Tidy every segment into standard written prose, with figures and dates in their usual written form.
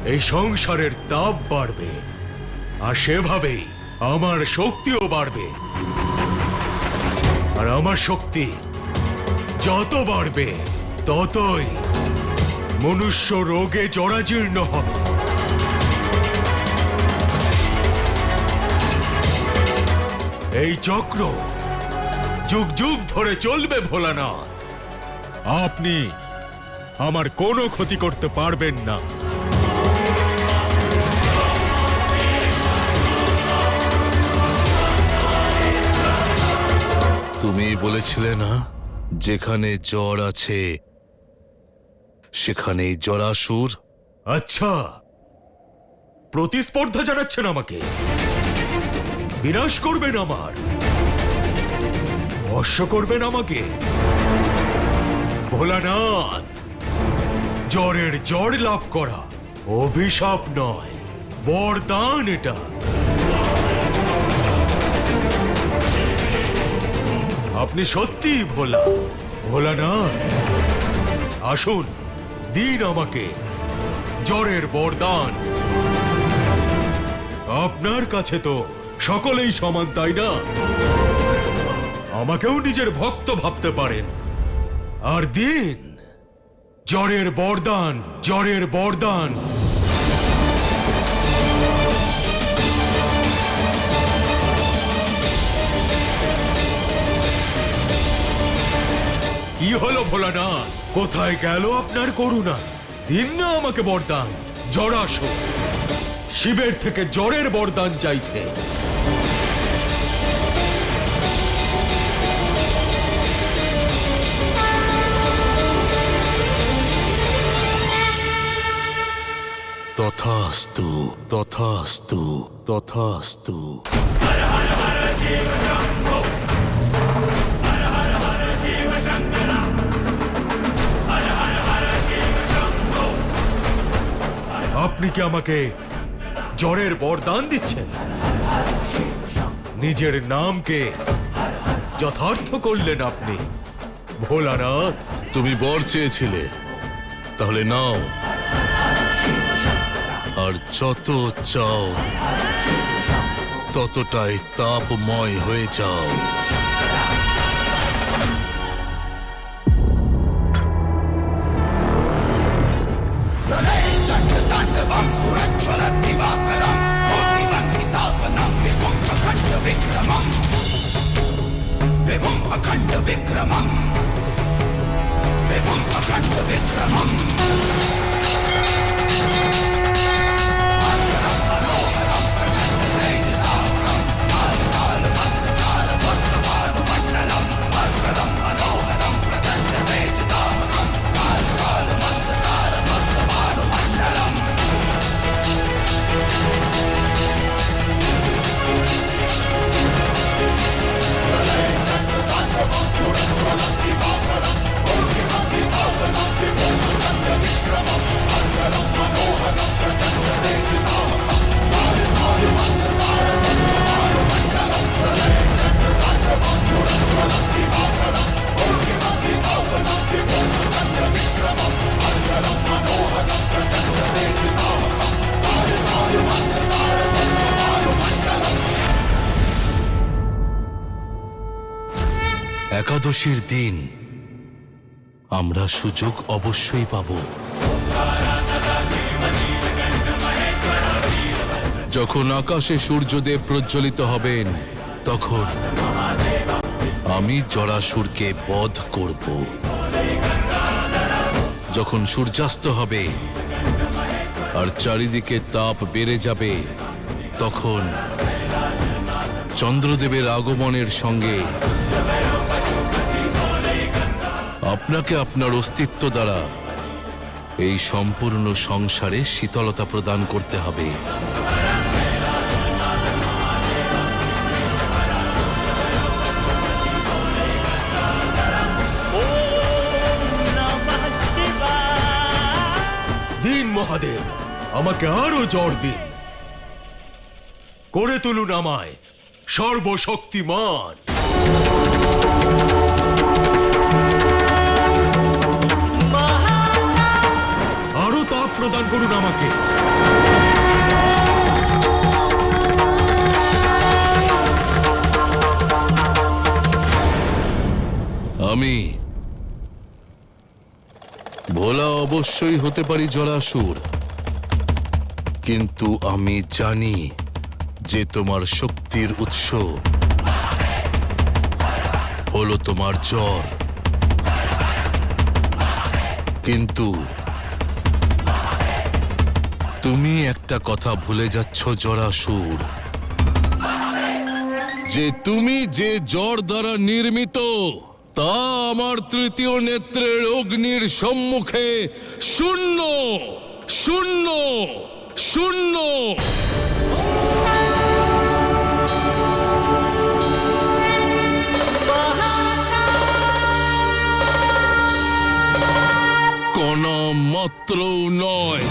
এই সংসারের তাপ বাড়বে, আর সেভাবেই আমার শক্তিও বাড়বে। আর আমার শক্তি যত বাড়বে ততই মনুষ্য রোগে জরাজীর্ণ হবে। এই চক্র যুগ যুগ ধরে চলবে ভোলানাথ। আপনি আমার কোনো ক্ষতি করতে পারবেন না। তুমি বলেছিলে না, যেখানে জ্বর আছে সেখানেই জরাসুর। আচ্ছা, প্রতিস্পর্ধা জানাচ্ছেন আমাকে? বিনাশ করবেন আমার, বর্ষ করবেন আমাকে? ভোলানাথ, জ্বরের জ্বর লাভ করা অভিশাপ নয়, বরদান এটা। আপনি সত্যি ভোলানাথ, আসুন দিন আমাকে জ্বরের বরদান। আপনার কাছে তো সকলেই সমান, তাই না? আমাকেও নিজের ভক্ত ভাবতে পারেন। আর দিন জ্বরের বরদান, জ্বরের বরদান। কি হলো ভোলানাথ, কোথায় গেল আপনার করুণা? দিন না আমাকে বরদান। জরাসুর শিবের থেকে জ্বরের বরদান চাইছে। তথাস্তু, তথাস্তু, তথাস্তু। আপনি কি আমাকে জ্বরের বরদান দিচ্ছেন? নিজের নামকে যথার্থ করলেন আপনি ভোলানাথ। তুমি বর চেয়েছিলে, তাহলে নাও। আর যত চাও ততটাই তাপময় হয়ে যাও। একাদশীর দিন আমরা সুযোগ অবশ্যই পাব। যখন আকাশে সূর্যদেব প্রজ্বলিত হবেন, তখন আমি জরাসুরকে বধ করব। যখন সূর্যাস্ত হবে আর চারিদিকে তাপ বেড়ে যাবে, তখন চন্দ্রদেবের আগমনের সঙ্গে আপনাকে আপনার অস্তিত্ব দ্বারা এই সম্পূর্ণ সংসারে শীতলতা প্রদান করতে হবে। দিন মহাদেব, আমাকে আরো জ্বর দিন। করে তুলুন আমায় সর্বশক্তিমান। আরো তাপ প্রদান করুন আমাকে। আমি ভোলা অবশ্যই হতে পারি জরাসুর, কিন্তু আমি জানি যে তোমার শক্তির উৎস হলো তোমার জ্বর। কিন্তু তুমি একটা কথা ভুলে যাচ্ছ জরাসুর, যে তুমি যে জ্বর দ্বারা নির্মিত তা আমার তৃতীয় নেত্রের অগ্নির সম্মুখে শূন্য, শূন্য, শূন্য। কণা মাত্রও নয়।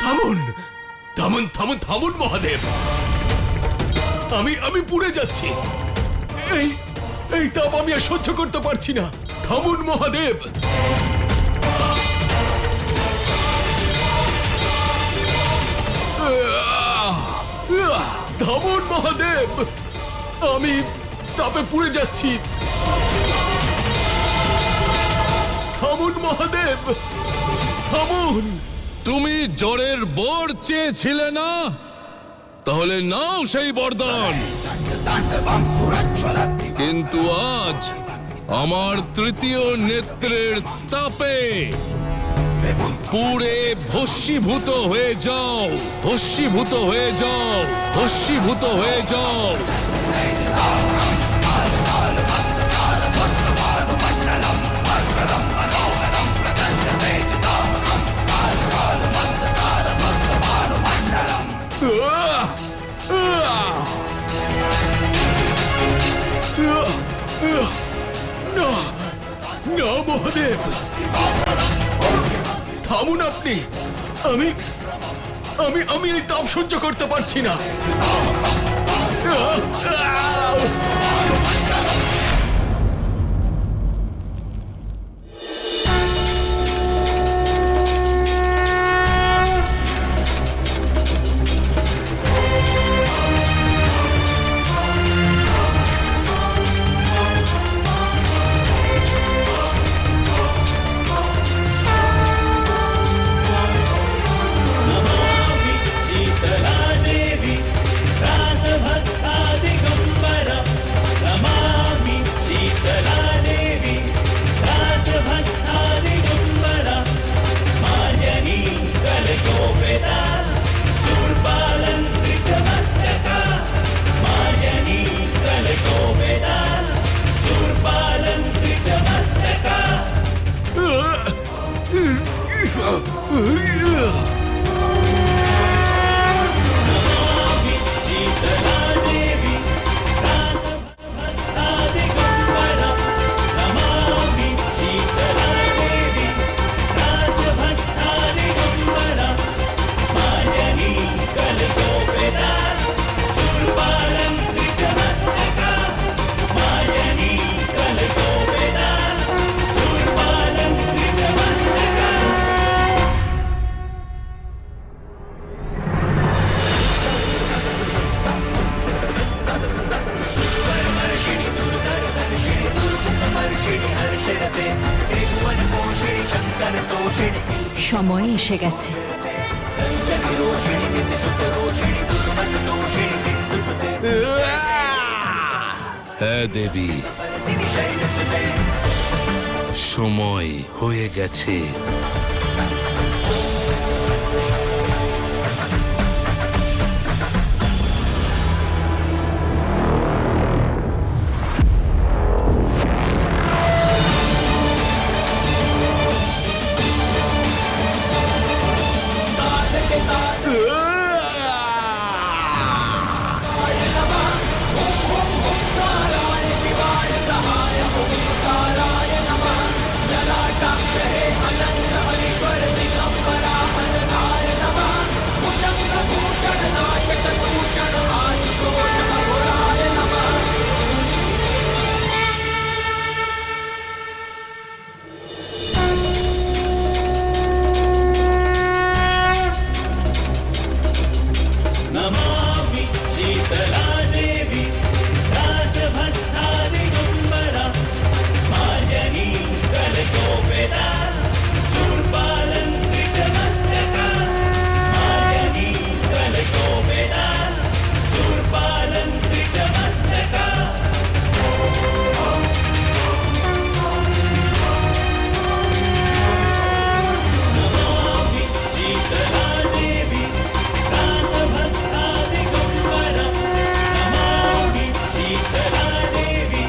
থামুন, থামুন, থামুন, থামুন মহাদেব। আমি পুড়ে যাচ্ছি। এই এই তাপ আমি আর সহ্য করতে পারছি না। থামুন মহাদেব। থামুন মহাদেব, আমি তাপে পুড়ে যাচ্ছি। থামুন মহাদেব, থামুন। তুমি জ্বরের বর চেয়েছিলে না? তাহলে নাও সেই বরদান। কিন্তু আজ আমার তৃতীয় নেত্রের তাপে পুড়ে ভস্মীভূত হয়ে যাও, ভস্মীভূত হয়ে যাও, ভস্মীভূত হয়ে যাও। না, না মহাদেব, থামুন আপনি। আমি আমি আমি এই তাপ সহ্য করতে পারছি না। সময় এসে গেছে। হ্যাঁ দেবী, সময় হয়ে গেছে। नमामि शीतला देवी दासभस्था दिगम्बरा मार्जनी कलशोपेता शूर्पालङ्कृतमस्तका मार्जनी कलशोपेता शूर्पालङ्कृतमस्तका नमामि शीतला देवी दासभस्था दिगम्बरा नमामि शीतला देवी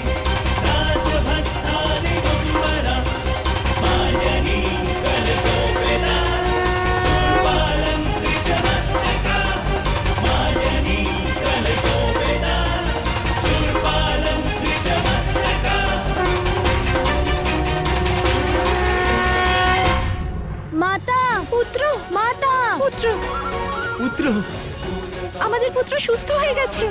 दासभस्था दिगम्बरा मार्जनी कलशोपेता शूर्पालङ्कृतमस्तका मार्जनी कलशोपेता शूर्पालङ्कृतमस्तका মাতা পুত্র মাতা পুত্র পুত্র আমাদের পুত্র সুস্থ হয়ে গেছে।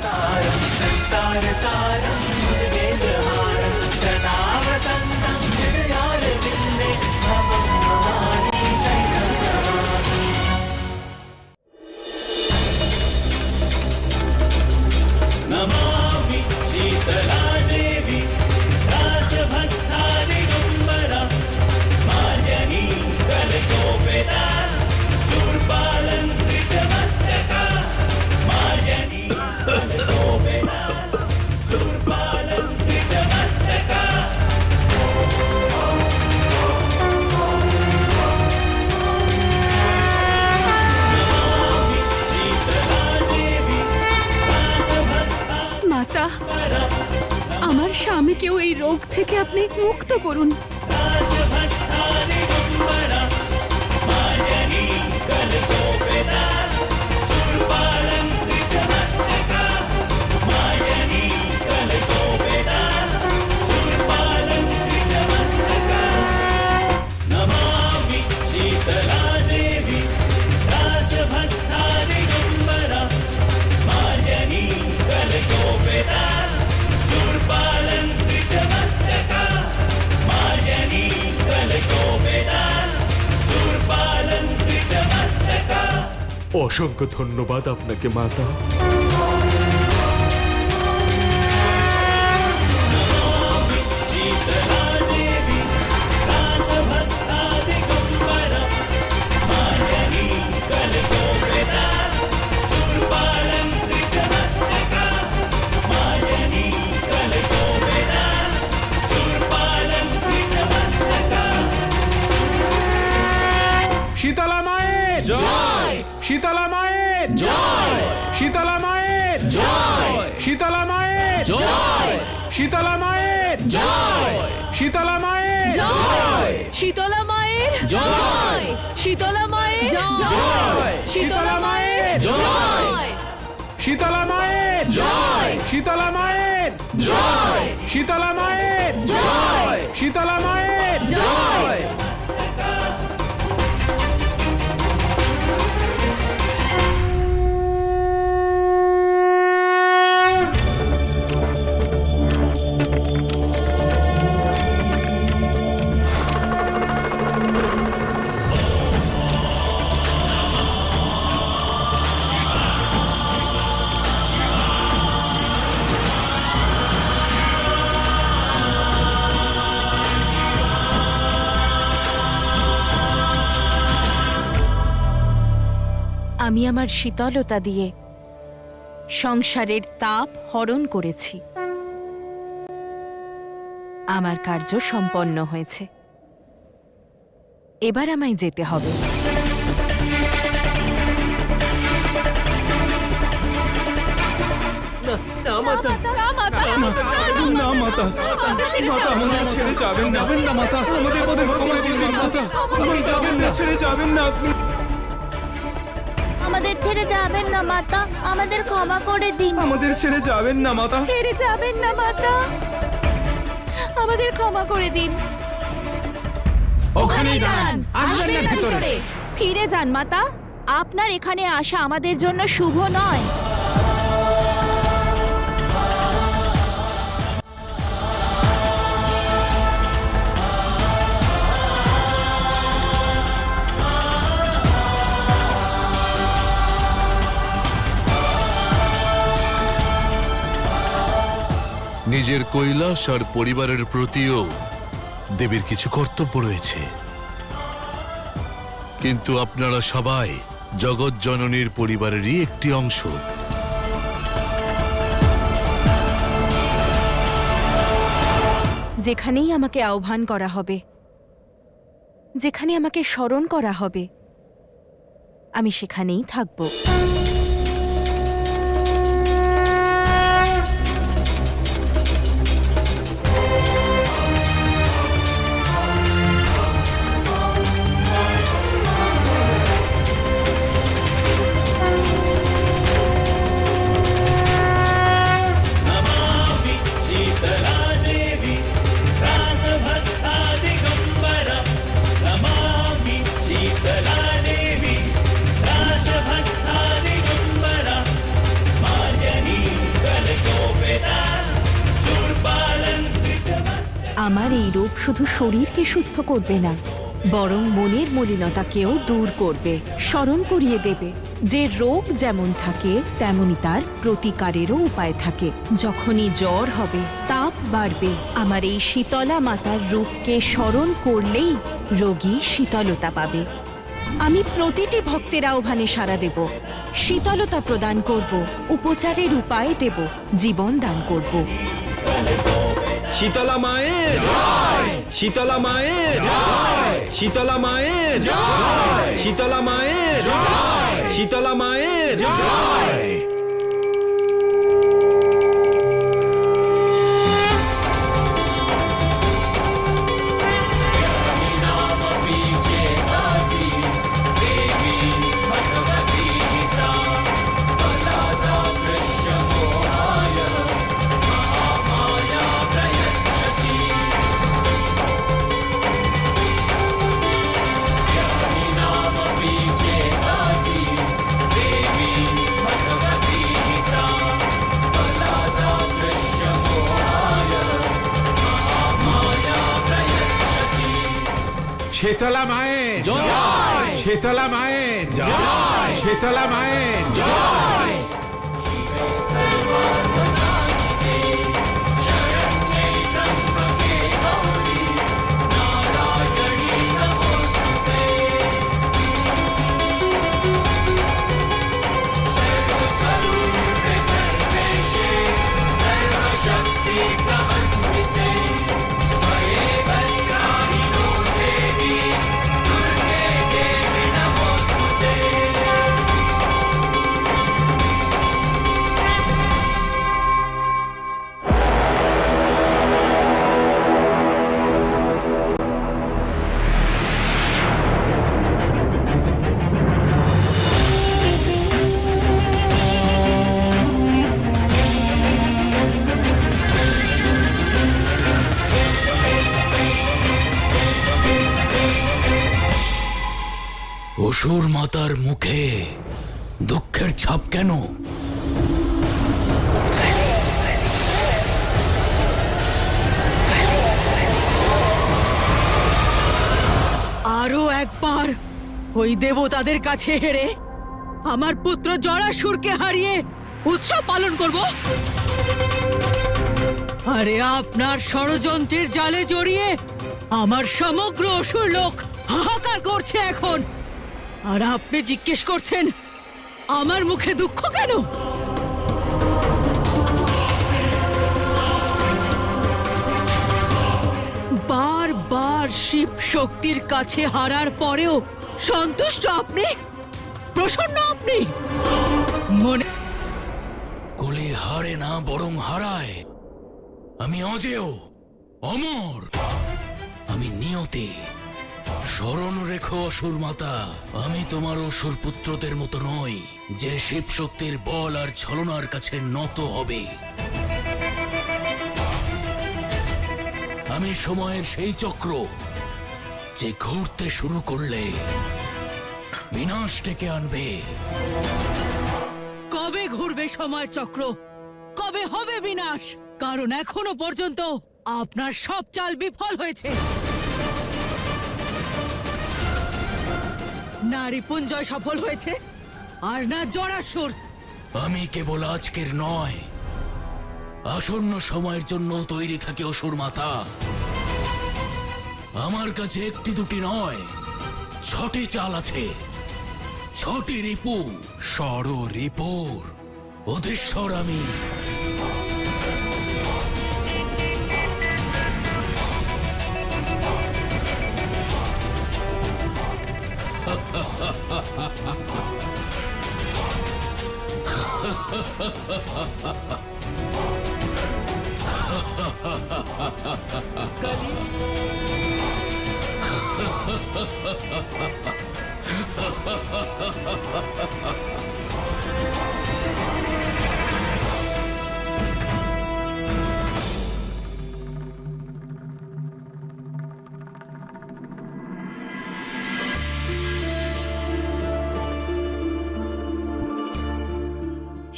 संसारसारं भुजगेन्द्रहारं सदा वसन्तं हृदयारविन्दे भवं भवानी सहितं नमामि। नमामि शीतला देवी दासभस्था दिगम्बरा मार्जनी कलशोपेता शूर्पालङ्कृतमस्तका मार्जनी कलशोपेता शूर्पालङ्कृतमस्तका नमामि शीतला देवी दासभस्था মাতা আমার স্বামীকেও এই রোগ থেকে আপনি মুক্ত করুন। दासभस्था दिगम्बरा मार्जनी कलशोपेता शूर्पालङ्कृतमस्तका मार्जनी कलशोपेता शूर्पालङ्कृतमस्तका नमामि शीतला देवी दासभस्था दिगम्बरा मार्जनी कलशोपेता शूर्पालङ्कृतमस्तका मार्जनी कलशोपेता शूर्पालङ्कृतमस्तका অসংখ্য ধন্যবাদ আপনাকে মাতা। नमामि शीतला देवी दासभस्था दिगम्बरा मार्जनी कलशोपेता शूर्पालङ्कृतमस्तका मार्जनी कलशोपेता शूर्पालङ्कृतमस्तका শীতলা মায়ের জয়, শীতলা মায়ের জয়, শীতলা মায়ের জয়, শীতলা মায়ের জয়, শীতলা মায়ের জয়, শীতলা মায়ের জয়, শীতলা মায়ের জয়, শীতলা মায়ের জয়, শীতলা মায়ের জয়, শীতলা মায়ের জয়, শীতলা মায়ের জয়, শীতলা মায়ের জয়, শীতলা মায়ের জয়। আমি আমার শীতলতা দিয়ে সংসারের তাপ হরণ করেছি। আমার কার্য সম্পন্ন হয়েছে। এবার আমায় যেতে হবে। না মাতা, না মাতা, মাতা আমাদের ছেড়ে যাবেন না মাতা, আমাদের ক্ষমা দিন মাতা, আপনি যাবেন না, ছেড়ে যাবেন না আপনি। আমাদের ছেড়ে যাবেন না মাতা, আমাদের ক্ষমা করে দিন। আমাদের ছেড়ে যাবেন না মাতা। ছেড়ে যাবেন না মাতা, আমাদের ক্ষমা করে দিন। ওখানেই দাঁড়ান, আসবেন না ভিতরে। ফিরে যান মাতা, আপনার এখানে আসা আমাদের জন্য শুভ নয়। নিজের কৈলাস আর পরিবারের প্রতিও দেবীর কিছু কর্তব্য রয়েছে, কিন্তু আপনারা সবাই জগৎ জননীর পরিবারেরই একটি অংশ। যেখানেই আমাকে আহ্বান করা হবে, যেখানে আমাকে স্মরণ করা হবে, আমি সেখানেই থাকব। नमामि शीतला देवी रासभस्ता दिगम्बरा नमामि शीतला देवी रासभस्ता दिगम्बरा मार्जनी कलशोभिता शूर्पालङ्कृतमस्तके। আমার এই রূপ শুধু শরীরকে সুস্থ করবে না, বরং মনের মলিনতাকেও দূর করবে, স্মরণ করিয়ে দেবে যে রোগ যেমন থাকে তেমনি তার প্রতিকারেরও উপায় থাকে। যখনই জ্বর হবে, তাপ বাড়বে, আমার এই শীতলা মাতার রূপকে স্মরণ করলেই রোগী শীতলতা পাবে। আমি প্রতিটি ভক্তের আহ্বানে সাড়া দেব, শীতলতা প্রদান করব, উপচারের উপায় দেব, জীবন দান করব। শীতলা মায়ের জয়, শীতলা মায়ের জয়, শীতলা মায়ের জয়, শীতলা মায়ের জয়, শীতলা মায়ের জয়। শীতলা মায়ের জয়, শীতলা মায়ের জয়, শীতলা মায়ের জয়। অসুর মাতার মুখে দুঃখের ছাপ কেন? আরো একবার ওই দেবতাদের কাছে হেরে আমার পুত্র জরাসুরকে হারিয়ে উৎসব পালন করব। আরে আপনার ষড়যন্ত্রের জালে জড়িয়ে আমার সমগ্র অসুর লোক হাহাকার করছে এখন, আর আপনি জিজ্ঞেস করছেন আমার মুখে দুঃখ কেন? বার বারবার শিব শক্তির কাছে হারার পরেও সন্তুষ্ট আপনি, প্রসন্ন আপনি? মনে কলি হারে না বরং হারায়। আমি অজেয়, অমর, আমি নিয়তি। স্মরণ রেখো অসুর মাতা, আমি তোমার অসুর পুত্রদের মতো নই যে শিব শক্তির বল আর ছলনার কাছে নত হবে। আমি সময়ের সেই চক্র যে ঘুরতে শুরু করলে বিনাশ ডেকে আনবে। কবে ঘুরবে সময় চক্র? কবে হবে বিনাশ? কারণ এখনো পর্যন্ত আপনার সব চাল বিফল হয়েছে। না রিপুঞ্জয় সফল হয়েছে, আর না জরাসুর। আমি কেবল আজকের নয়, আসন্ন সময়ের জন্য তৈরি থাকে অসুর মাতা। আমার কাছে একটি দুটি নয়, 6টি চাল আছে, 6টি রিপু। রিপুর অধীশ্বর আমি।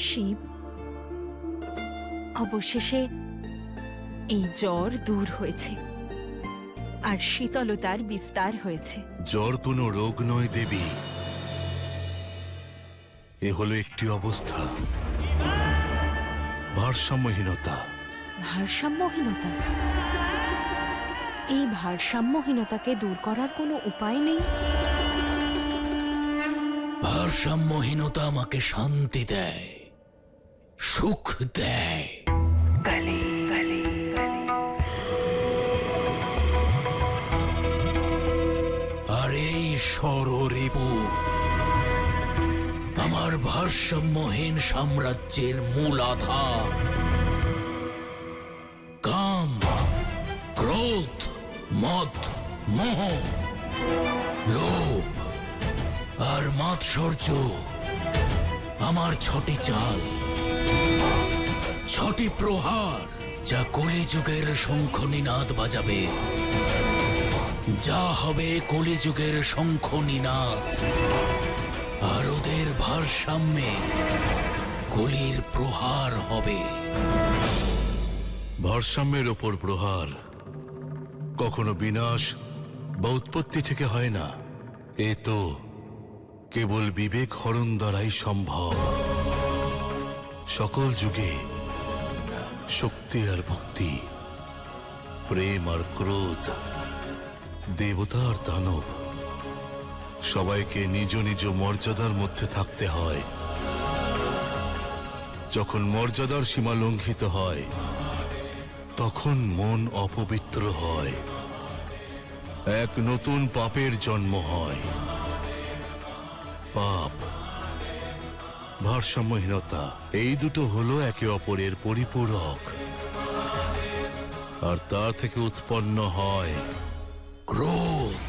শিব, অবশেষে এই জ্বর দূর হয়েছে আর শীতলতার বিস্তার হয়েছে। জ্বর কোনো রোগ নয় দেবী, এ হলো একটি অবস্থা, ভারসাম্যহীনতা। ভারসাম্যহীনতা? এই ভারসাম্যহীনতাকে দূর করার কোনো উপায় নেই? ভারসাম্যহীনতা আমাকে শান্তি দেয়, সুখ দেয়। আর এই ষড়রিপু আমার ভারসাম্যহীন সাম্রাজ্যের মূল আধার। কাম, ক্রোধ, মদ, মোহ, লোভ আর মাৎসর্য আমার 6টি চাল, 6টি প্রহার, যা কলিযুগের শঙ্খ নিনাদ বাজাবে। যা হবে কলিযুগের শঙ্খ নিনাদ, আর ওদের ভারসাম্যে কলির প্রহার হবে। ভারসাম্যের ওপর প্রহার কখনো বিনাশ বা উৎপত্তি থেকে হয় না, এ তো কেবল বিবেক হরণ দ্বারাই সম্ভব। সকল যুগে শক্তি আর ভক্তি, প্রেম আর ক্রোধ, দেবতা আর দানব, সবাইকে নিজ নিজ মর্যাদার মধ্যে থাকতে হয়। যখন মর্যাদার সীমা লঙ্ঘিত হয় তখন মন অপবিত্র হয়, এক নতুন পাপের জন্ম হয়। পাপ, ভারসাম্যহীনতা, এই দুটো হলো একে অপরের পরিপূরক, আর তা থেকে উৎপন্ন হয় ক্রোধ।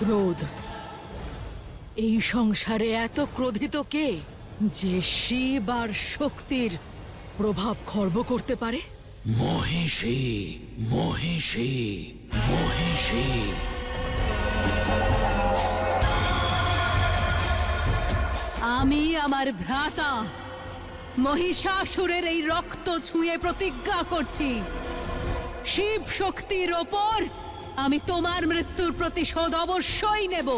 ক্রোধ। এই সংসারে এত ক্রোধিত কে যে শিব আর শক্তির প্রভাব খর্ব করতে পারে? মহিষী, মহিষী, মহিষী। আমি আমার ভ্রাতা মহিষাসুরের এই রক্ত ছুঁয়ে প্রতিজ্ঞা করছি, শিব শক্তির ওপর আমি তোমার মৃত্যুর প্রতিশোধ অবশ্যই নেব।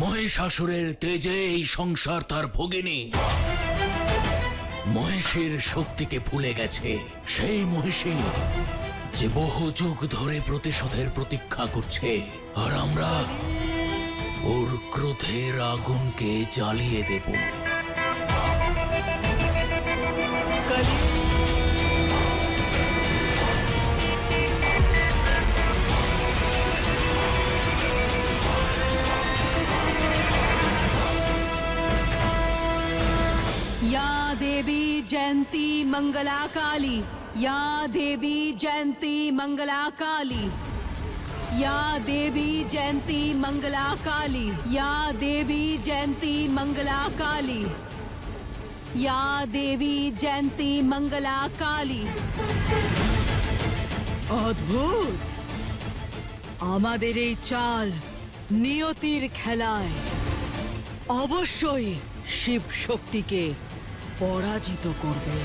মহিষাসুরের তেজে এই সংসার তার ভোগিনী। মহিষীর শক্তিকে ভুলে গেছে সেই মহিষী যে বহু যুগ ধরে প্রতিশোধের প্রতীক্ষা করছে, আর আমরা ওর ক্রোধের আগুনকে জ্বালিয়ে দেব। या देवी जयंती मंगला काली, या देवी जयंती मंगला काली, या देवी जयंती मंगला काली, या देवी जयंती मंगला काली, या देवी जयंती मंगला काली। অদ্ভুত! আমাদের এই চাল নিয়তির খেলায় অবশ্যই শিব শক্তিকে পরাজিত করবে।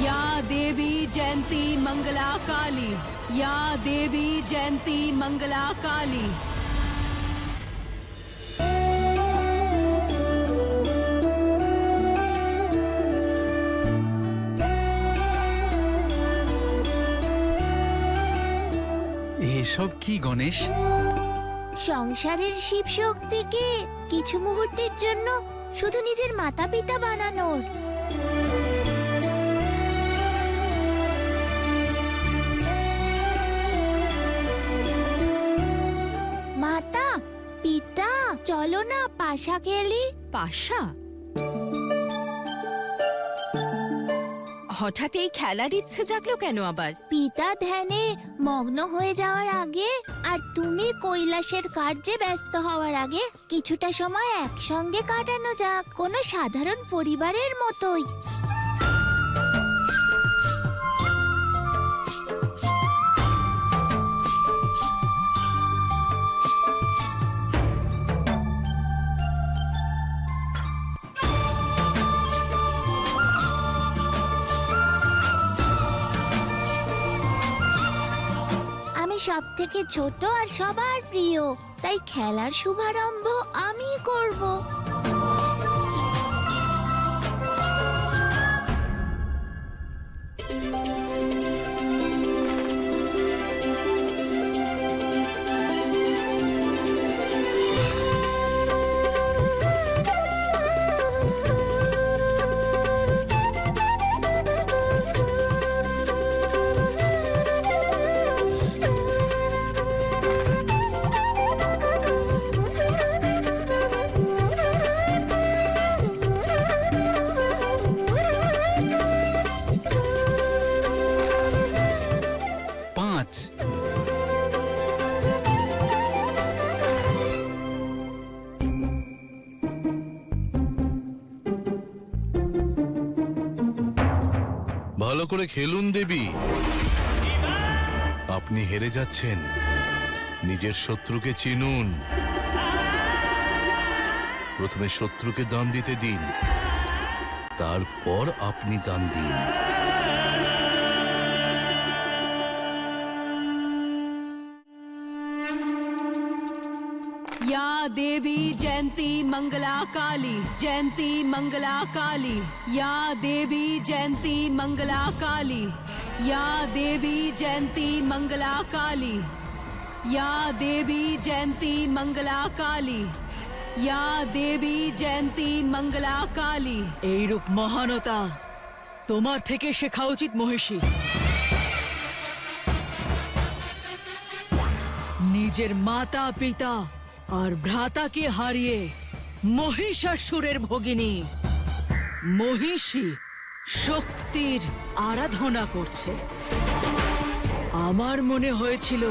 या देवी जयंती मंगला काली, या देवी जयंती मंगला काली। এসব কি গণেশ? সংসারের শিব শক্তিকে কিছু মুহূর্তের জন্য শুধু নিজের মাতা পিতা বানানোর। মাতা পিতা চলো না পাশা খেলি। পাশা? হঠাৎ এই খেলার ইচ্ছে জাগলো কেন আবার? পিতা ধ্যানে মগ্ন হয়ে যাওয়ার আগে আর তুমি কৈলাসের কার্যে ব্যস্ত হওয়ার আগে কিছুটা সময় একসঙ্গে কাটানো যাক, কোনো সাধারণ পরিবারের মতোই। সব থেকে ছোট আর সবার প্রিয়, তাই খেলার শুভারম্ভ আমিই করব। ভালো করে খেলুন দেবী। আপনি হেরে যাচ্ছেন, নিজের শত্রুকে চিনুন। প্রথমে শত্রুকে দান দিতে দিন, তারপর আপনি দান দিন। या देवी जयंती मंगला काली, जयंती मंगला काली, या देवी जयंती मंगला काली, या देवी जयंती मंगला काली, या देवी जयंती मंगला काली, या देवी जयंती मंगला काली। এইরূপ মহানতা তোমার থেকে শেখা উচিত মহিষী। নিজের মাতা পিতা আর ভ্রাতাকে হারিয়ে মহিষাসুরের ভগিনী মহিষী শক্তির আরাধনা করছে। আমার মনে হয়েছিল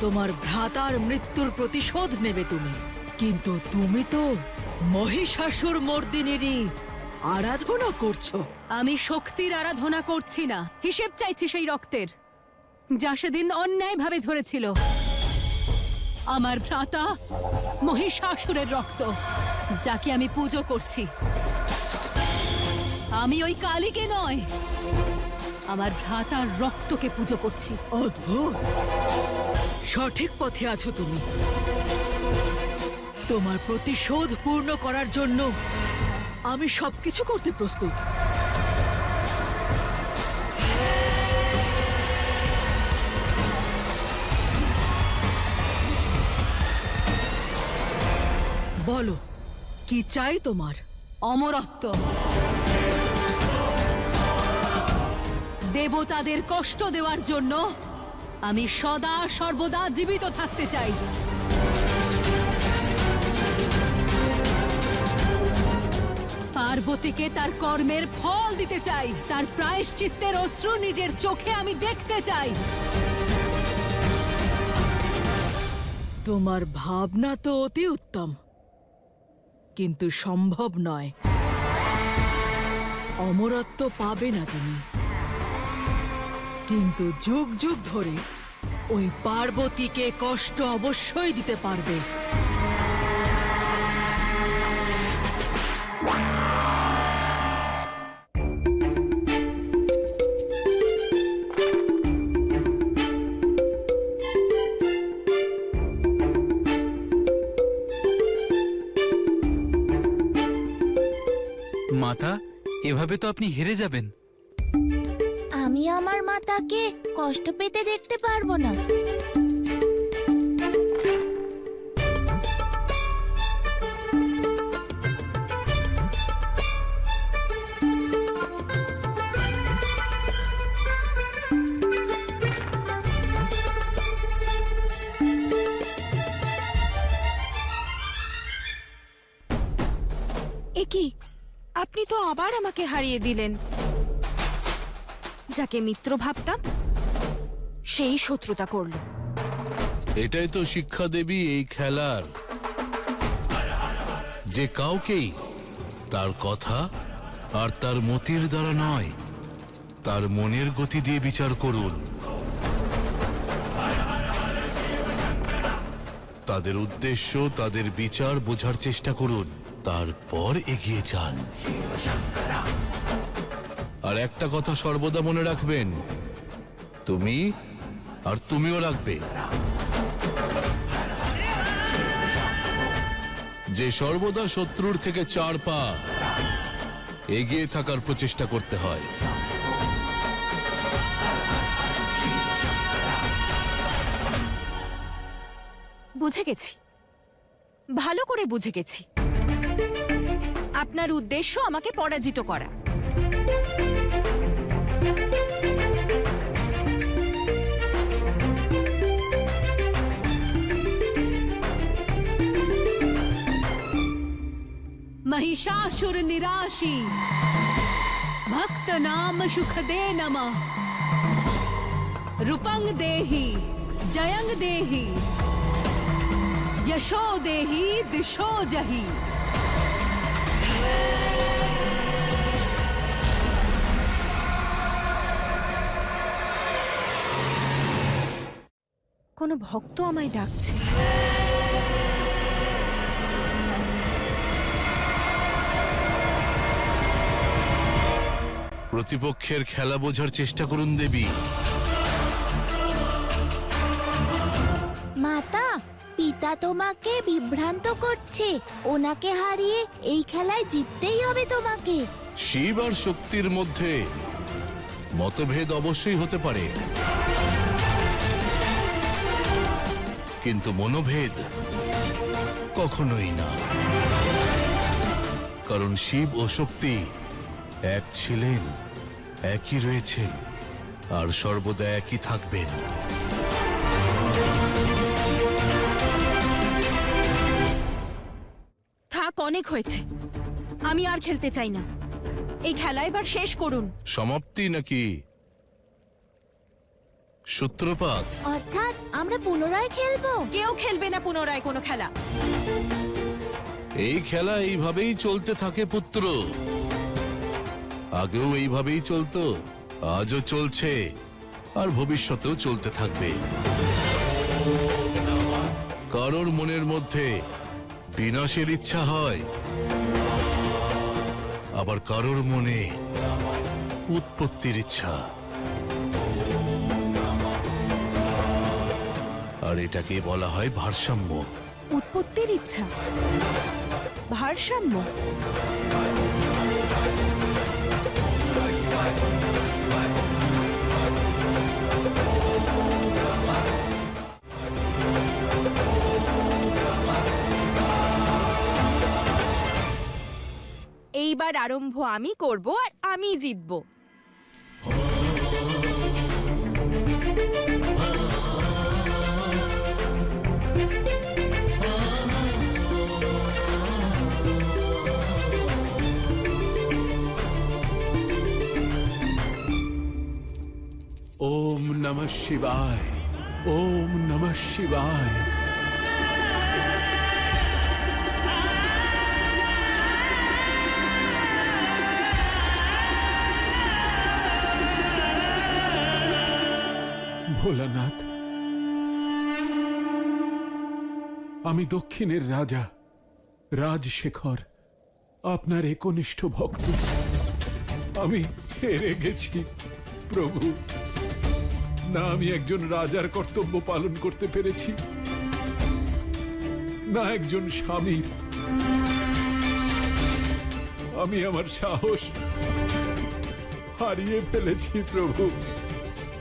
তোমার ভ্রাতার মৃত্যুর প্রতিশোধ নেবে তুমি, কিন্তু তুমি তো মহিষাসুর মর্দিনীরই আরাধনা করছো। আমি শক্তির আরাধনা করছি না, হিসেব চাইছি সেই রক্তের যা সেদিন অন্যায়ভাবে ঝরেছিল। আমার ভ্রাতা মহিষাসুরের রক্ত, যাকে আমি পুজো করছি। আমি ওই কালীকে নয়, আমার ভ্রাতার রক্তকে পুজো করছি। অদ্ভুত, সঠিক পথে আছো তুমি। তোমার প্রতিশোধ পূর্ণ করার জন্য আমি সবকিছু করতে প্রস্তুত। বলো, কি চাই তোমার? অমরত্ব। দেবতাদের কষ্ট দেওয়ার জন্য আমি সদা সর্বদা জীবিত থাকতে চাই। পার্বতীকে তার কর্মের ফল দিতে চাই, তার প্রায়শ্চিত্তের অশ্রু নিজের চোখে আমি দেখতে চাই। তোমার ভাবনা তো অতি উত্তম, কিন্তু সম্ভব নয়। অমরত্ব পাবে না তুমি, কিন্তু যুগ যুগ ধরে ওই পার্বতীকে কষ্ট অবশ্যই দিতে পারবে। মাতা, এভাবে তো আপনি হেরে যাবেন। আমি আমার মাতাকে কষ্ট পেতে দেখতে পারবো না। এ কি, আপনি তো আবার আমাকে হারিয়ে দিলেন। যাকে মিত্র ভাবতাম সেই শত্রুতা করলো। এটাই তো শিক্ষা দেবী এই খেলার, যে কাউকেই তার কথা আর তার মতির দ্বারা নয়, তার মনের গতি দিয়ে বিচার করুন। তাদের উদ্দেশ্য, তাদের বিচার বোঝার চেষ্টা করুন, তারপর এগিয়ে যান। আর একটা কথা সর্বদা মনে রাখবেন, তুমি আর তুমিও রাখবে, যে সর্বদা শত্রুর থেকে 4 পা এগিয়ে থাকার প্রচেষ্টা করতে হয়। বুঝে গেছি, ভালো করে বুঝে গেছি। আপনার উদ্দেশ্য আমাকে পরাজিত করা। महिषासुर निराशी भक्त नाम सुख दे नमः रूपंग देहि जयंग देहि यशो देहि दिशो जहि। কোনো ভক্ত আমায় ডাকছে। প্রতিপক্ষের খেলা বোঝার চেষ্টা করুন দেবী। মাতা, পিতা তোমাকে বিভ্রান্ত করছে। ওনাকে হারিয়ে এই খেলায় জিততেই হবে তোমাকে। শিব আর শক্তির মধ্যে মতভেদ অবশ্যই হতে পারে, কিন্তু মনোভেদ কখনোই না। কারণ শিব ও শক্তি এক ছিলেন, একই রয়েছেন, আর সর্বদা একই থাকবেন। থাক, অনেক হয়েছে। আমি আর খেলতে চাই না। এই খেলা এবার শেষ করুন। সমাপ্তি নাকি সূত্রপাত? অর্থাৎ আমরা পুনরায় খেলবো? কেউ খেলবে না পুনরায় কোনো খেলা। এই খেলা এইভাবেই চলতে থাকে পুত্র। আগেও এইভাবেই চলতো, আজও চলছে, আর ভবিষ্যতেও চলতে থাকবে। কারোর মনের মধ্যে বিনাশের ইচ্ছা হয়, আবার কারোর মনে উৎপত্তির ইচ্ছা। আর এটাকে বলা হয় ভারসাম্য। উৎপত্তির ইচ্ছা, ভারসাম্য। এইবার আরম্ভ আমি করব আর আমি জিতব। ओम नमः शिवाय, ओम नमः शिवाय। ভোলানাথ, আমি দক্ষিণের রাজা রাজশেখর, আপনার একনিষ্ঠ ভক্ত। আমি হেরে গেছি প্রভু। না আমি একজন রাজার কর্তব্য পালন করতে পেরেছি, না একজন স্বামীর। আমি আমার সাহস হারিয়ে ফেলেছি প্রভু।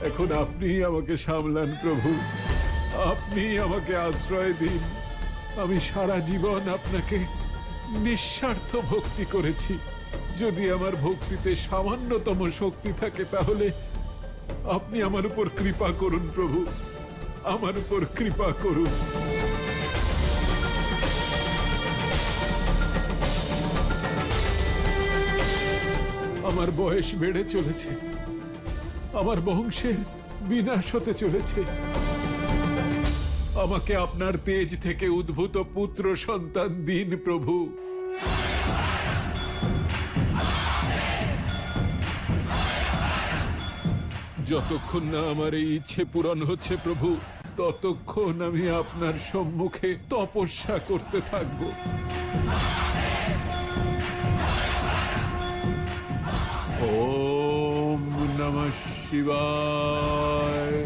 এখন আপনি আমাকে সামলান প্রভু, আপনি আমাকে আশ্রয় দিন। আমি সারা জীবন আপনাকে নিঃস্বার্থ ভক্তি করেছি। যদি আমার ভক্তিতে সামান্যতম শক্তি থাকে তাহলে আপনি আমার উপর কৃপা করুন প্রভু, আমার উপর কৃপা করুন। আমার বয়স বেড়ে চলেছে, আমার বংশের বিনাশ হতে চলেছে। আমাকে আপনার তেজ থেকে উদ্ভূত পুত্র সন্তান দিন প্রভু। যতক্ষণ না আমার এই ইচ্ছে পূরণ হচ্ছে প্রভু, ততক্ষণ আমি আপনার সম্মুখে তপস্যা করতে থাকব। ওম নমঃ শিবায়।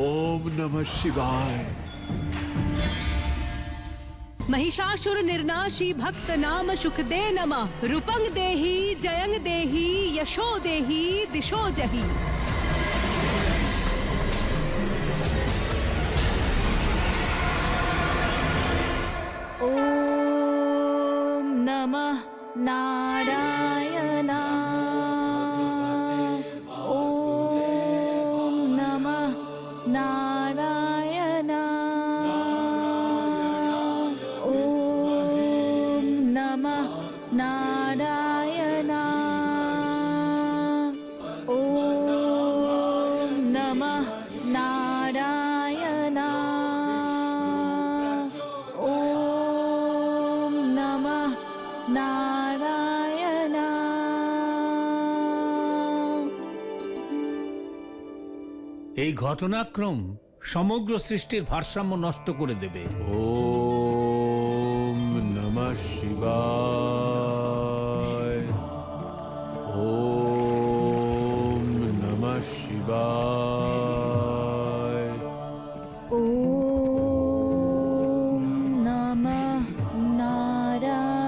ओम नमः शिवाय। महिषासुर निर्नाशी भक्त नाम सुख दे नमः। रूपंग देहि जयंग देहि यशो देहि दिशो जहि। ओम नमः नारायणा। ओम नमः नारायणा। ओम नमः नारायणा। ओम नमः नारायणा। ओम नमः नारायणा। এই ঘটনাক্রম সমগ্র সৃষ্টির ভারসাম্য নষ্ট করে দেবে। ओम नमः शिवाय। ओम नमः शिवाय। ओम नमः नारायणा।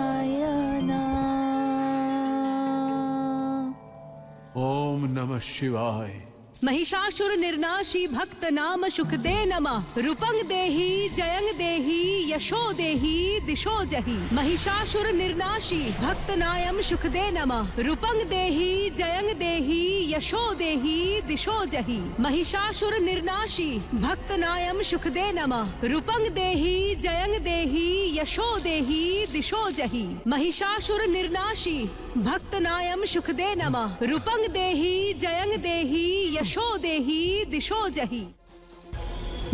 ओम नमः शिवाय। महिषासुर निर्नाशी भक्त नाम सुख दे नमः रूपंग देहि जयंग देहि यशो देहि दिशो जहि महिषासुर निर्नाशी भक्त नायम सुख दे नमः रूपंग देहि जयंग देहि यशो देहि दिशो जहि महिषासुर निर्नाशी भक्त नायम सुख दे नमः रूपंग देहि जयंग देहि यशो देहि दिशो जहि महिषासुर निर्नाशी भक्त नायम सुख दे नमः रूपंग देहि जयंग देहि यशो देहि दिशो जहि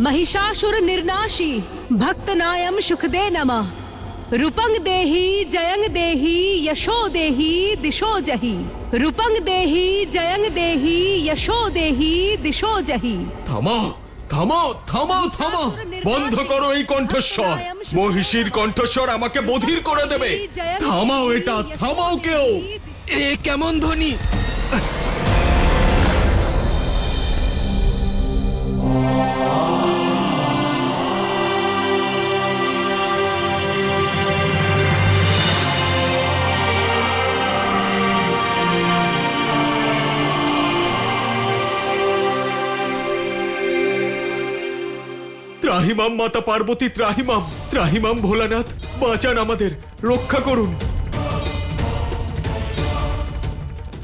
महिषासुर निर्नाशी भक्त नायम सुख दे नमः रूपंग देहि जयंग देहि यशो देहि दिशो जहि रूपंग देहि जयंग देहि यशो देहि दिशो जहि থামাও থামাও থামাও থামাও বন্ধ করো এই কণ্ঠস্বর মহিষীর কণ্ঠস্বর আমাকে বধির করে দেবে থামাও এটা থামাও কেউ এ কেমন ধ্বনি? ত্রাহিমাম মাতা পার্বতী ত্রাহিমাম ত্রাহিমাম ভোলানাথ বাঁচান আমাদের রক্ষা করুন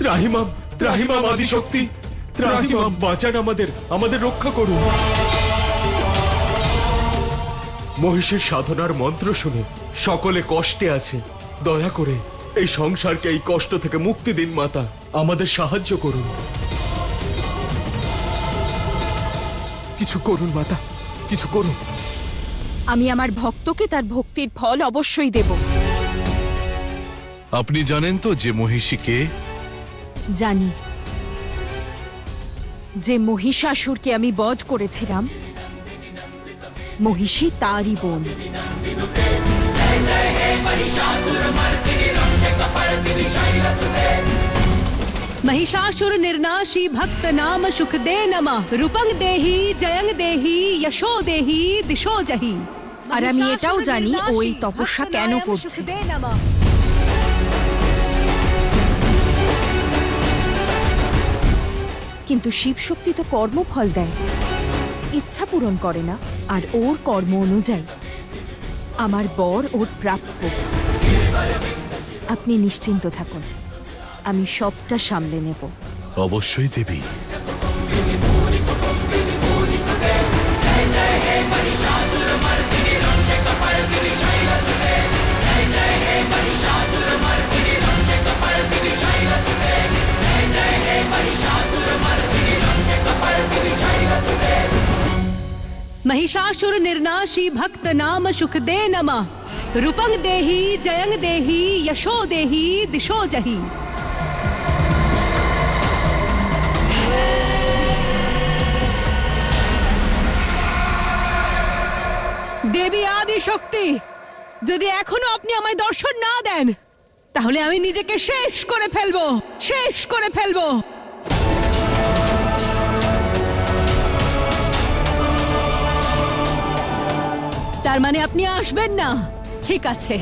ত্রাহিমাম ত্রাহিমাম আদিশক্তি ত্রাহিমাম বাঁচান আমাদের রক্ষা করুন মহিষের সাধনার মন্ত্র শুনে সকলে কষ্টে আছে দয়া করে এই সংসারকে এই কষ্ট থেকে মুক্তি দিন মাতা আমাদের সাহায্য করুন কিছু করুন মাতা কিছু করুন আমি আমার ভক্তকে তার ভক্তির ফল অবশ্যই দেব। আপনি জানেন তো যে মহিষীকে? জানি যে মহিষাসুরকে আমি বধ করেছিলাম মহিষী তারই বোন। महिषासुर निर्नाशी भक्त नाम सुख दे नमः रूपंग देहि जयंग देहि यशो देहि दिशो जहि আর আমি এটাও জানি ও এই তপস্যা কেন করছে। কিন্তু শিব শক্তি তো কর্মফল দেয়, ইচ্ছা পূরণ করে না। আর ওর কর্ম অনুযায়ী আমার বর ওর প্রাপ্য। আপনি নিশ্চিন্ত থাকুন, আমি সবটা সামলে নেব। অবশ্যই দেবী। महिषासुर निर्नाशी भक्त नाम सुख दे नमः रूपंग देहि जयंग देहि यशो देहि दिशो जहि দেবী আদি শক্তি, যদি এখনো আপনি আমায় দর্শন না দেন তাহলে আমি নিজেকে শেষ করে ফেলবো, শেষ করে ফেলবো। তার মানে আপনি আসবেন না? ঠিক আছে,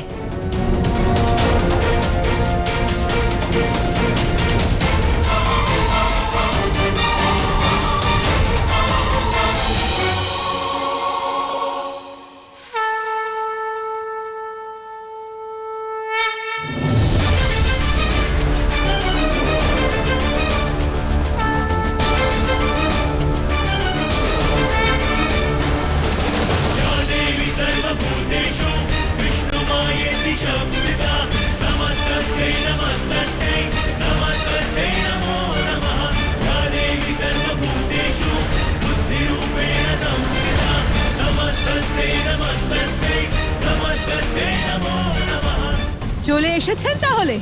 চলে এসেছেন তাহলে?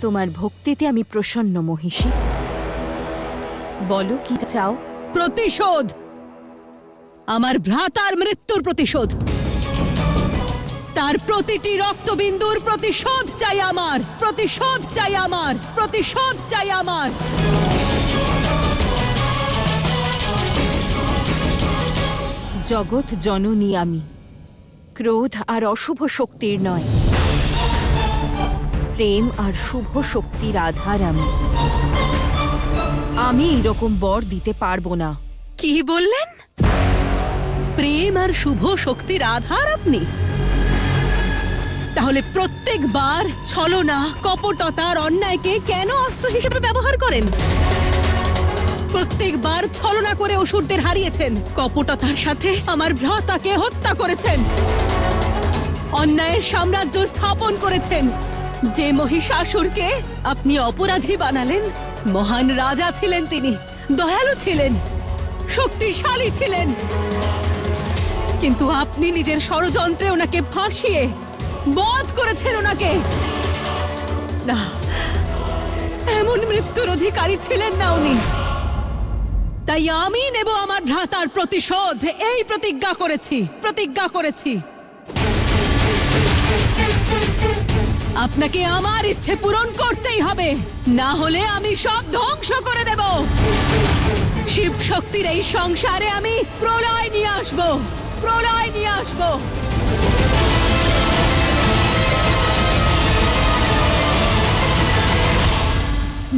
তোমার ভক্তিতে আমি প্রসন্ন মহিষী। বলো কি চাও? প্রতিশোধ, আমার ভ্রাতার মৃত্যুর প্রতিশোধ। তার প্রতিটি রক্তবিন্দুর প্রতিশোধ চাই আমার, প্রতিশোধ চাই আমার, প্রতিশোধ চাই আমার। জগৎ জননী আমি, ক্রোধ আর অশুভ শক্তির নয়, প্রেম আর শুভ শক্তির আধার আমি। আমি এইরকম বর দিতে পারবো না। কি বললেন? প্রেম আর শুভ শক্তির আধার আপনি? তাহলে প্রত্যেকবার ছলনা, কপটতা আর অন্যায়কে কেন অস্ত্র হিসেবে ব্যবহার করেন? প্রত্যেকবার ছলনা করে অসুরদের হারিয়েছেন, কপটতার সাথে আমার ভ্রাতাকে হত্যা করেছেন, অন্যায়ের সাম্রাজ্য স্থাপন করেছেন। যে মহিষাসুরকে আপনি অপরাধী বানালেন, মহান রাজা ছিলেন তিনি, দয়ালু ছিলেন, শক্তিশালী ছিলেন, কিন্তু আপনি নিজের ষড়যন্ত্রে ওনাকে ফাঁসিয়ে বধ করেছেন ওনাকে। না, এমন মৃত্যুর অধিকারী ছিলেন না উনি। তাই আমি নেব আমার ভ্রাতার প্রতিশোধ, এই প্রতিজ্ঞা করেছি। আপনাকে আমার ইচ্ছে পূরণ করতেই হবে, না হলে আমি সব ধ্বংস করে দেব। শিব শক্তির এই সংসারে আমি প্রলয় নিয়ে আসব।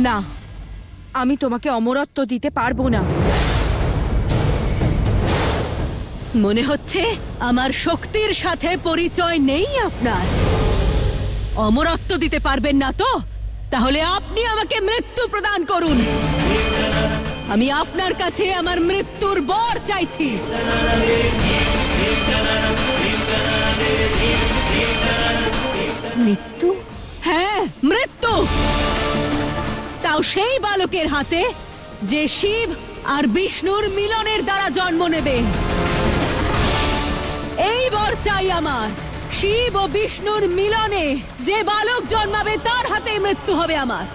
না, আমি তোমাকে অমরত্ব দিতে পারবো না। মনে হচ্ছে আমার শক্তির সাথে পরিচয় নেই আপনার। অমরত্ব দিতে পারবেন না তো? তাহলে আপনি আমাকে মৃত্যু প্রদান করুন। আমি আপনার কাছে আমার মৃত্যুর বর চাইছি। মৃত্যু? হ্যাঁ, মৃত্যু। তাও সেই বালকের হাতে যে শিব আর বিষ্ণুর মিলনের দ্বারা জন্ম নেবে। এই বর চাই আমার। শিব ও বিষ্ণুর মিলনে যে বালক জন্মাবে তার হাতে মৃত্যু হবে আমার।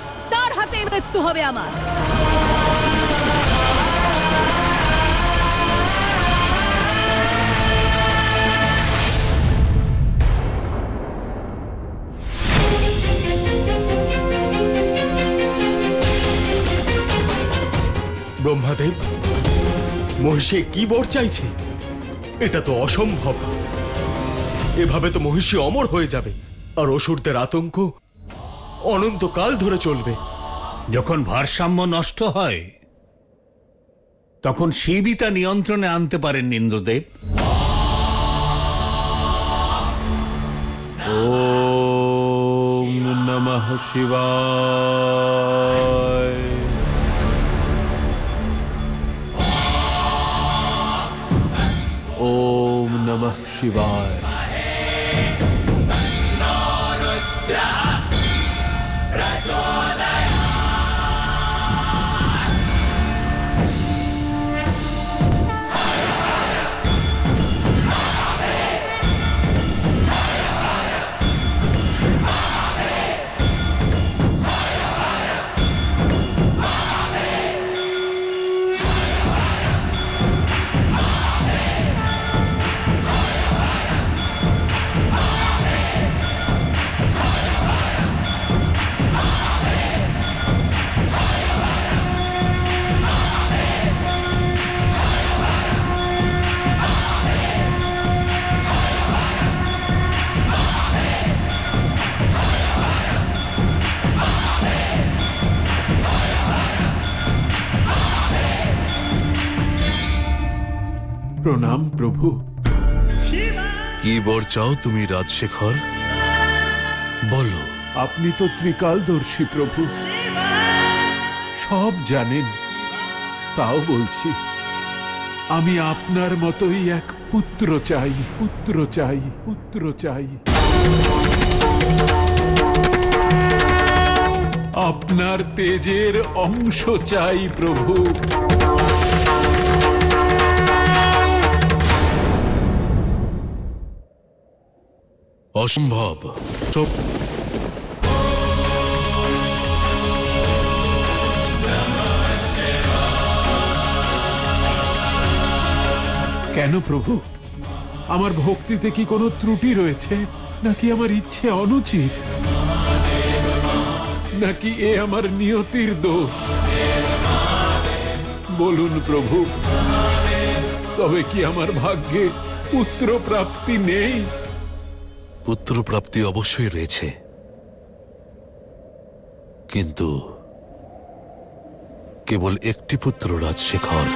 ব্রহ্মাদেব, মহিষী কি বর চাইছে? এটা তো অসম্ভব। এভাবে তো মহিষী অমর হয়ে যাবে, আর অসুরদের আতঙ্ক অনন্তকাল ধরে চলবে। যখন ভারসাম্য নষ্ট হয় তখন শিবই তা নিয়ন্ত্রণে আনতে পারেন ইন্দ্রদেব। ওম নমঃ শিবায়। ওম নমঃ শিবায়। প্রণাম প্রভু। কি বর চাও তুমি রাজশেখর? বলো। আপনি তো ত্রিকালদর্শী প্রভু, সব জানেন। তাও বলছি, আমি আপনার মতোই এক পুত্র চাই। আপনার তেজের অংশ চাই প্রভু। অসম্ভব। চুপ। কেন প্রভু? আমার ভক্তিতে কি কোনো ত্রুটি রয়েছে, নাকি আমার ইচ্ছে অনুচিত, নাকি এ আমার নিয়তির দোষ? বলুন প্রভু, তবে কি আমার ভাগ্যে পুত্র প্রাপ্তি নেই? পুত্র প্রাপ্তি অবশ্যই রয়েছে, কিন্তু কেবল একটি পুত্র রাজশেখর।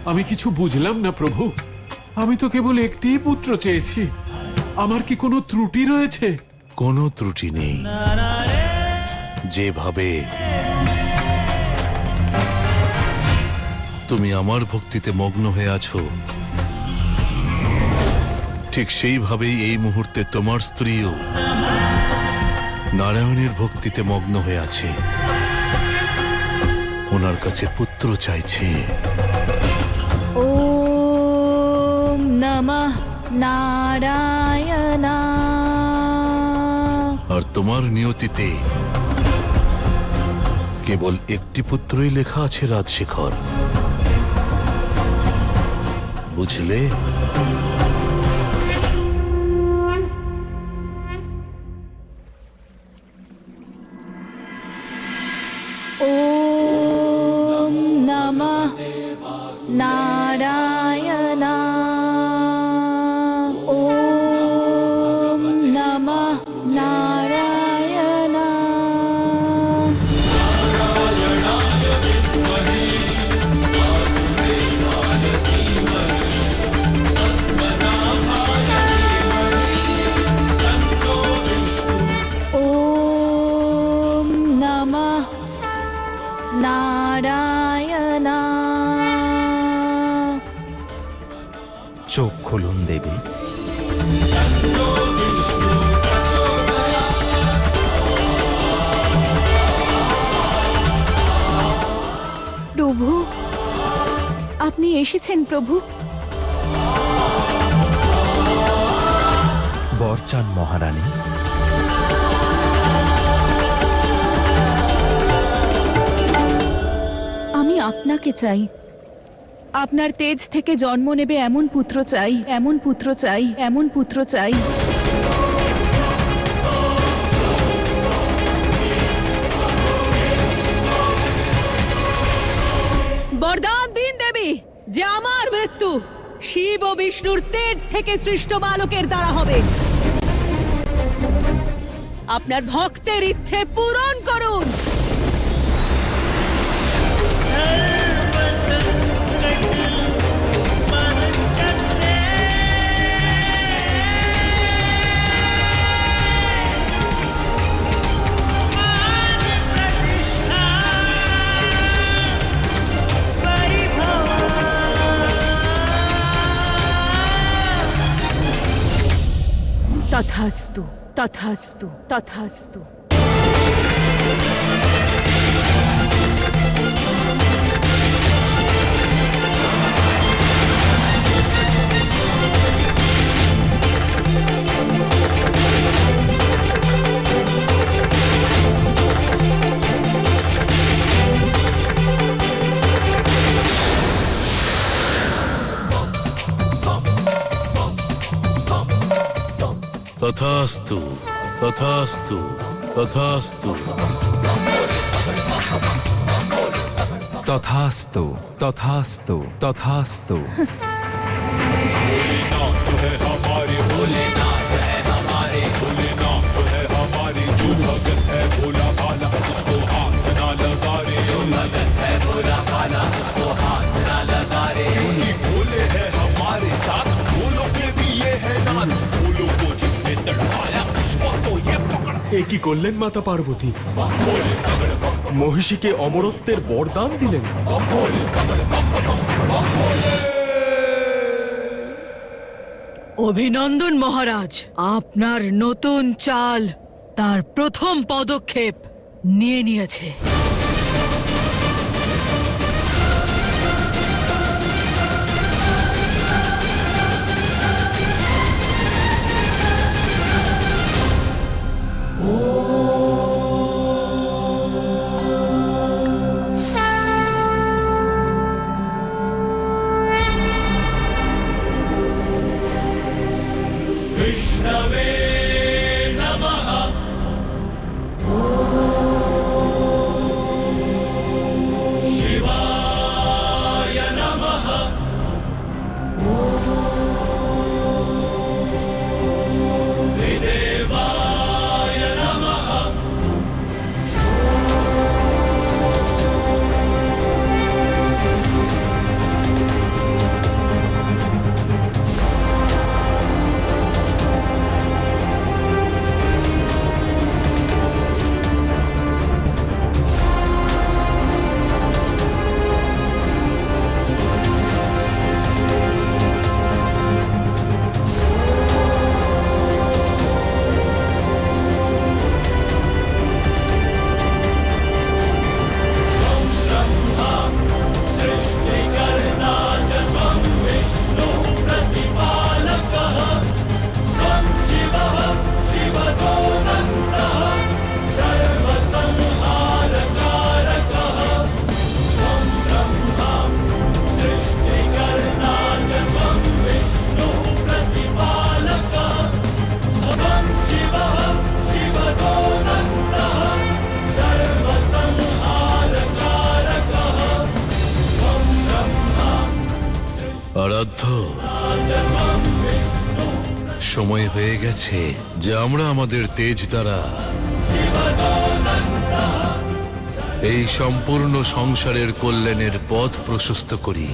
আমি কিছু বুঝলাম না প্রভু, আমি তো কেবল একটিই পুত্র চেয়েছি। আমার কি কোনো ত্রুটি রয়েছে? কোনো ত্রুটি নেই। যেভাবে তুমি আমার ভক্তিতে মগ্ন হয়ে আছো, ঠিক সেইভাবেই এই মুহূর্তে তোমার স্ত্রীও নারায়ণের ভক্তিতে মগ্ন হয়ে আছে। ওনার কাছে পুত্র চাইছে। ওম নমঃ নারায়ণা। আর তোমার নিয়তিতে কেবল একটি পুত্রই লেখা আছে রাজশেখর, বুঝলে? ওম নমঃ নারায়ণা। ওম নমঃ নারায়ণা। ওম নমঃ নারায়ণা। চোখ খুলুন দেবী। প্রভু, আপনি এসেছেন প্রভু। বরচান মহারানী। আমি আপনাকে চাই। আপনার তেজ থেকে জন্ম নেবে এমন পুত্র চাই, এমন পুত্র চাই, এমন পুত্র চাই। বরদান দিন দেবী যে আমার মৃত্যু শিব ও বিষ্ণুর তেজ থেকে সৃষ্ট বালকের দ্বারা হবে। আপনার ভক্তের ইচ্ছে পূরণ করুন। তথাস্তু, তথাস্তু, তথাস্তু। তথাস্তু, তথাস্তু, তথাস্তু। তথাস্তু, তথাস্তু, তথাস্তু। এ কি করলেন মাতা পার্বতী? মহিষীকে অমরত্বের বরদান দিলেন। অভিনন্দন মহারাজ, আপনার নতুন চাল তার প্রথম পদক্ষেপ নিয়ে নিয়েছে। विष्णवे नमः। शिवाय नमः। त्रिदेवाय नमः। সময় হয়ে গেছে যে আমরা আমাদের তেজ দ্বারা এই সম্পূর্ণ সংসারের কল্যাণের পথ প্রশস্ত করি।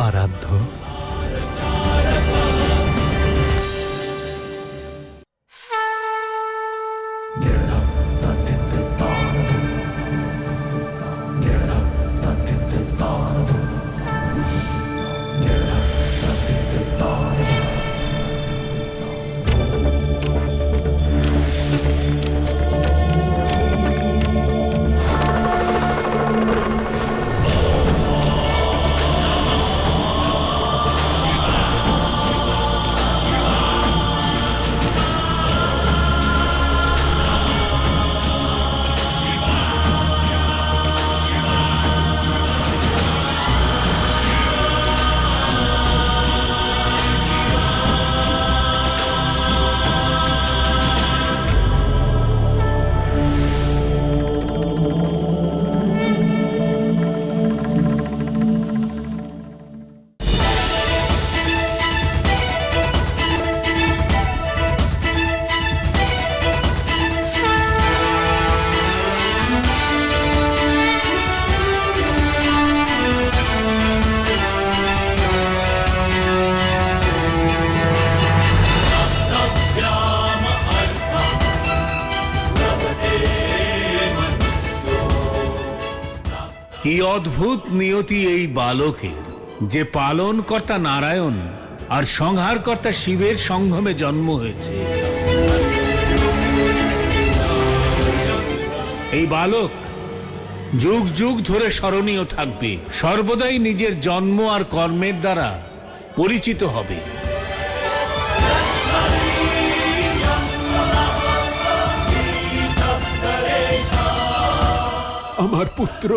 আরাধ্য কি অদ্ভুত নিয়তি এই বালকের, যে পালনকর্তা নারায়ণ আর সংহারকর্তা শিবের সঙ্গমে জন্ম হয়েছে। এই বালক যুগ যুগ ধরে স্মরণীয় থাকবে, সর্বদাই নিজের জন্ম আর কর্মের দ্বারা পরিচিত হবে। আমার পুত্র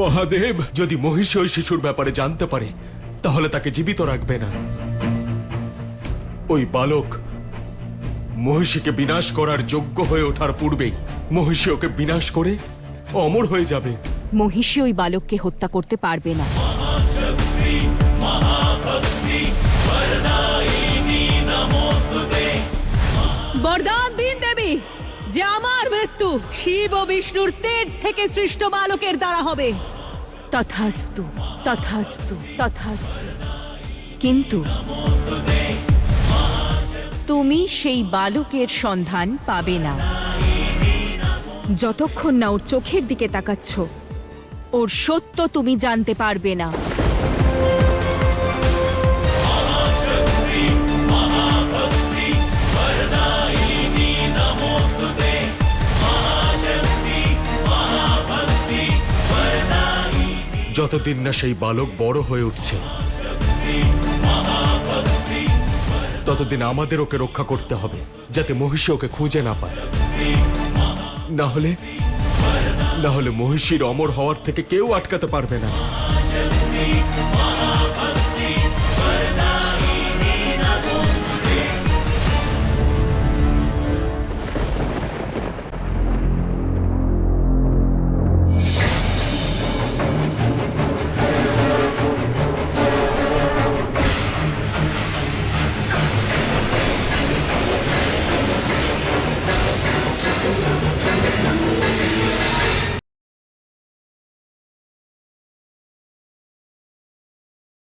মহাদেব, যদি মহিষী ওই শিশুর ব্যাপারে জানতে পারে তাহলে তাকে জীবিত রাখবে না। ওই বালক মহিষীকে বিনাশ করার যোগ্য হয়ে ওঠার পূর্বেই মহিষী ওকে বিনাশ করে অমর হয়ে যাবে। মহিষী ওই বালককে হত্যা করতে পারবে না। বরদান দিন দেবী যে আমার মৃত্যু শিব ও বিষ্ণুর তেজ থেকে সৃষ্ট বালকের দ্বারা হবে। তথাস্তু, তথাস্তু, তথাস্তু। কিন্তু তুমি সেই বালকের সন্ধান পাবে না যতক্ষণ না ওর চোখের দিকে তাকাচ্ছ। ওর সত্য তুমি জানতে পারবে না। যতদিন না সেই বালক বড় হয়ে উঠছে ততদিন আমাদের ওকে রক্ষা করতে হবে, যাতে মহিষী ওকে খুঁজে না পায়। না হলে মহিষীর অমর হওয়ার থেকে কেউ আটকাতে পারবে না।